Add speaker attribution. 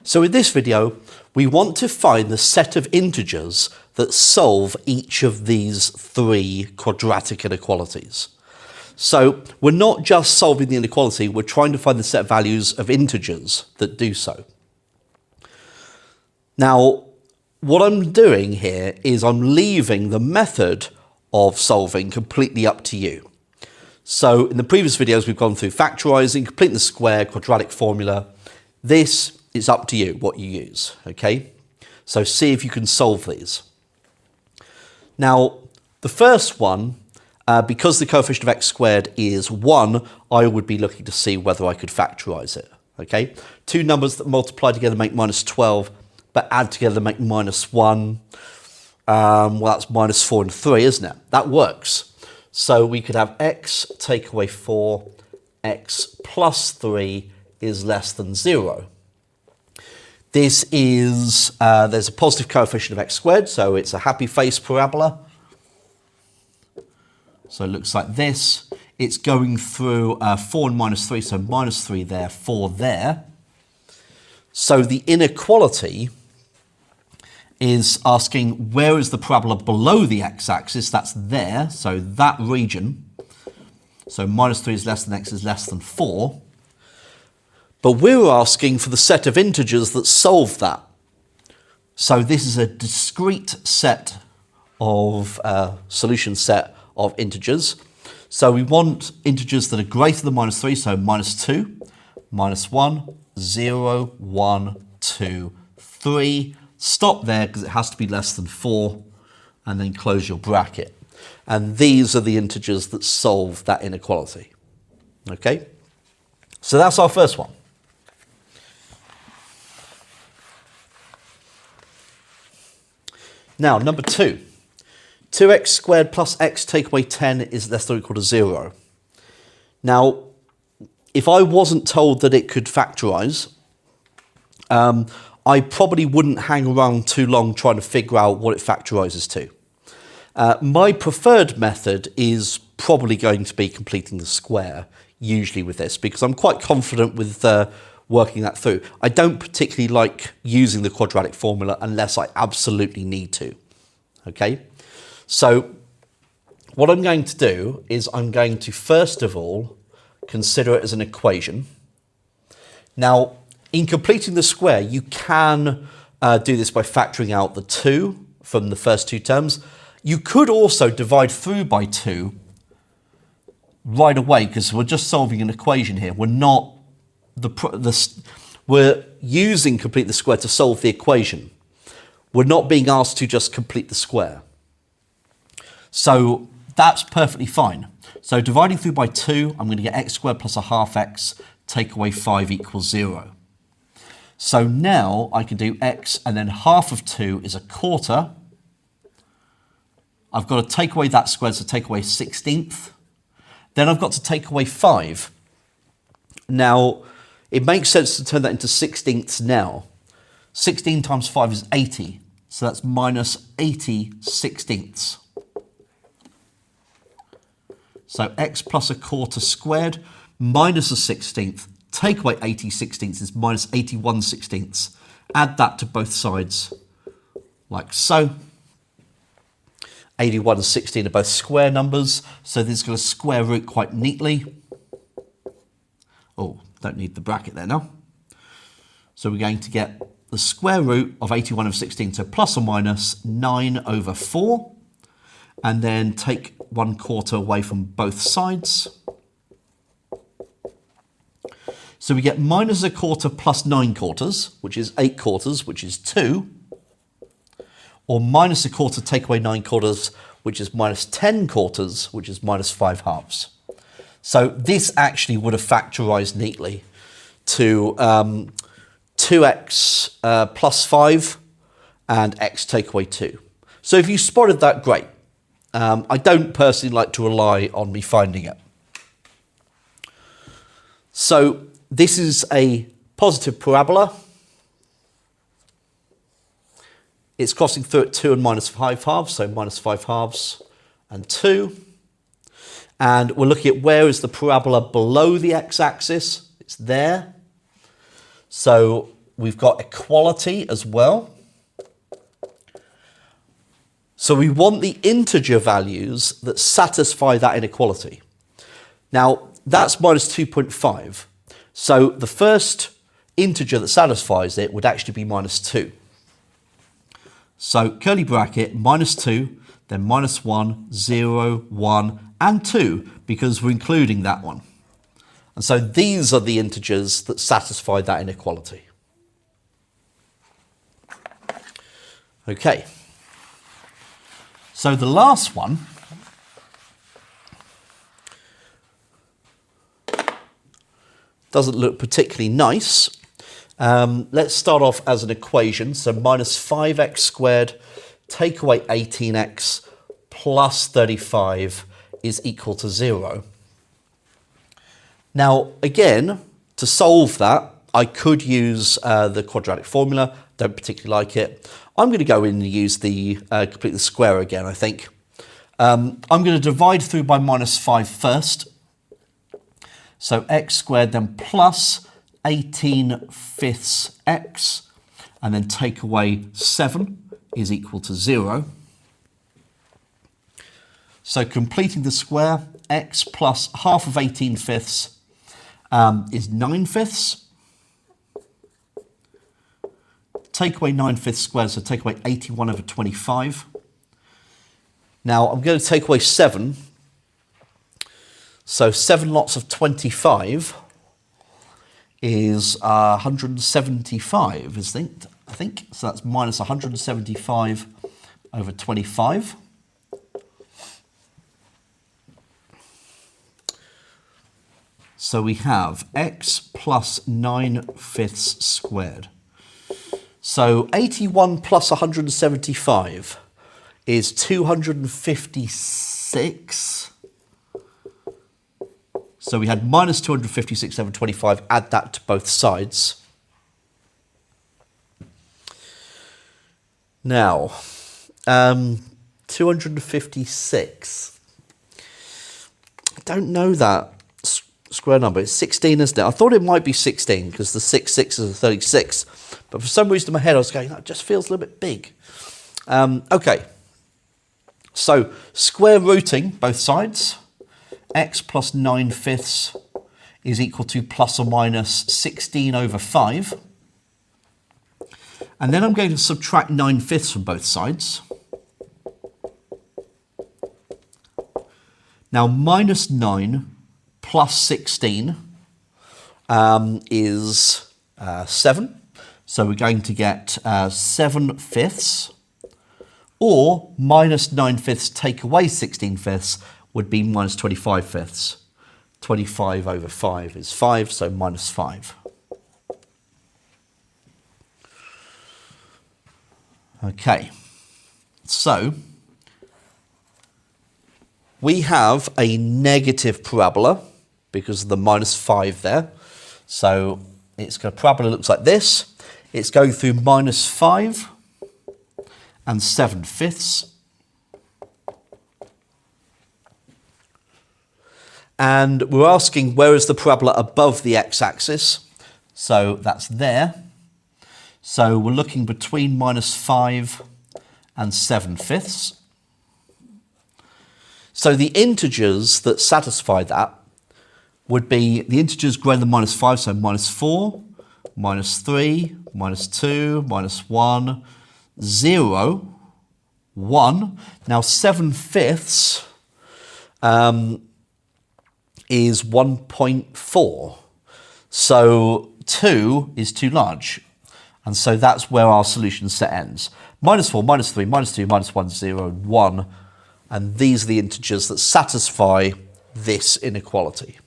Speaker 1: So in this video, we want to find the set of integers that solve each of these three quadratic inequalities. So we're not just solving the inequality, we're trying to find the set of values of integers that do so. Now, what I'm doing here is I'm leaving the method of solving completely up to you. So in the previous videos, we've gone through factorising, completing the square, quadratic formula. This is up to you, what you use, okay? So see if you can solve these. Now, the first one, because the coefficient of x squared is 1, I would be looking to see whether I could factorise it, okay? Two numbers that multiply together make minus 12, but add together make minus 1. Well, that's minus 4 and 3, isn't it? That works. So we could have x take away 4, x plus 3 is less than 0. This is, there's a positive coefficient of x squared, so it's a happy face parabola. So it looks like this. It's going through 4 and minus 3, so minus 3 there, 4 there. So the inequality is asking where is the parabola below the x-axis, that's there, so that region. So minus 3 is less than x is less than 4. But we're asking for the set of integers that solve that. So this is a discrete set of solution set of integers. So we want integers that are greater than minus 3, so minus 2, minus 1, 0, 1, 2, 3. Stop there because it has to be less than 4, and then close your bracket. And these are the integers that solve that inequality. Okay? So that's our first one. Now, number 2. 2x squared plus x take away 10 is less than or equal to 0. Now, if I wasn't told that it could factorise, I probably wouldn't hang around too long trying to figure out what it factorises to. My preferred method is probably going to be completing the square, usually with this, because I'm quite confident with working that through. I don't particularly like using the quadratic formula unless I absolutely need to. Okay, so what I'm going to do is I'm going to first of all consider it as an equation. Now, in completing the square, you can do this by factoring out the 2 from the first two terms. You could also divide through by 2 right away because we're just solving an equation here. We're not we're using complete the square to solve the equation. We're not being asked to just complete the square. So that's perfectly fine. So dividing through by 2, I'm going to get x squared plus a half x, take away 5 equals 0. So now I can do x and then half of 2 is a quarter. I've got to take away that squared, so take away 1/16. Then I've got to take away 5. Now, it makes sense to turn that into 1/16 now. 16 times 5 is 80, so that's minus 80/16. So x plus a quarter squared minus a 1/16. Take away 80/16 is minus 81/16. Add that to both sides, like so. 81 and 16 are both square numbers, so this is going to square root quite neatly. Oh, don't need the bracket there now. So we're going to get the square root of 81 over 16, so plus or minus 9 over 4. And then take 1/4 away from both sides. So we get minus a quarter plus 9/4, which is 8/4, which is 2. Or minus a quarter take away 9/4, which is minus 10/4, which is minus 5/2. So this actually would have factorised neatly to 2x plus 5 and x take away 2. So if you spotted that, great. I don't personally like to rely on me finding it. So this is a positive parabola. It's crossing through at 2 and minus 5/2, so minus 5/2 and 2. And we're looking at where is the parabola below the x-axis. It's there. So we've got equality as well. So we want the integer values that satisfy that inequality. Now, that's minus 2.5. So the first integer that satisfies it would actually be minus 2. So curly bracket, minus 2, then minus 1, 0, 1, and 2, because we're including that one. And so these are the integers that satisfy that inequality. Okay. So the last one doesn't look particularly nice. Let's start off as an equation. So minus 5x squared, take away 18x plus 35 is equal to 0. Now, again, to solve that, I could use the quadratic formula. Don't particularly like it. I'm going to go in and use the complete the square again, I think. I'm going to divide through by minus 5 first. So x squared then plus 18 x, and then take away 7 is equal to 0. So completing the square, x plus half of 18 fifths is 9 fifths. Take away 9 fifths squared, so take away 81 over 25. Now I'm going to take away 7. So 7 lots of 25 is 175, I think. So that's minus 175 over 25. So we have x plus 9 fifths squared. So 81 plus 175 is 256. So we had minus 256 over 25, add that to both sides. Now, 256. I don't know that square number. It's 16, isn't it? I thought it might be 16 because the 6 sixes are 36. But for some reason in my head I was going, that just feels a little bit big. Okay. So square rooting both sides. X plus 9 fifths is equal to plus or minus 16 over 5. And then I'm going to subtract 9 fifths from both sides. Now minus 9 plus 16 is 7. So we're going to get 7 fifths, or minus 9 fifths take away 16 fifths would be minus 25 fifths. 25 over 5 is 5, so minus 5. Okay, so we have a negative parabola because of the minus 5 there. So it's got a parabola that looks like this. It's going through minus 5 and 7 fifths. And we're asking where is the parabola above the x-axis. So that's there. So we're looking between minus 5 and 7 fifths. So the integers that satisfy that would be the integers greater than minus 5, so minus 4, minus 3, minus 2, minus 1, 0, 1. Now 7 fifths is 1.4. So 2 is too large. And so that's where our solution set ends. Minus 4, minus 3, minus 2, minus 1, 0, 1. And these are the integers that satisfy this inequality.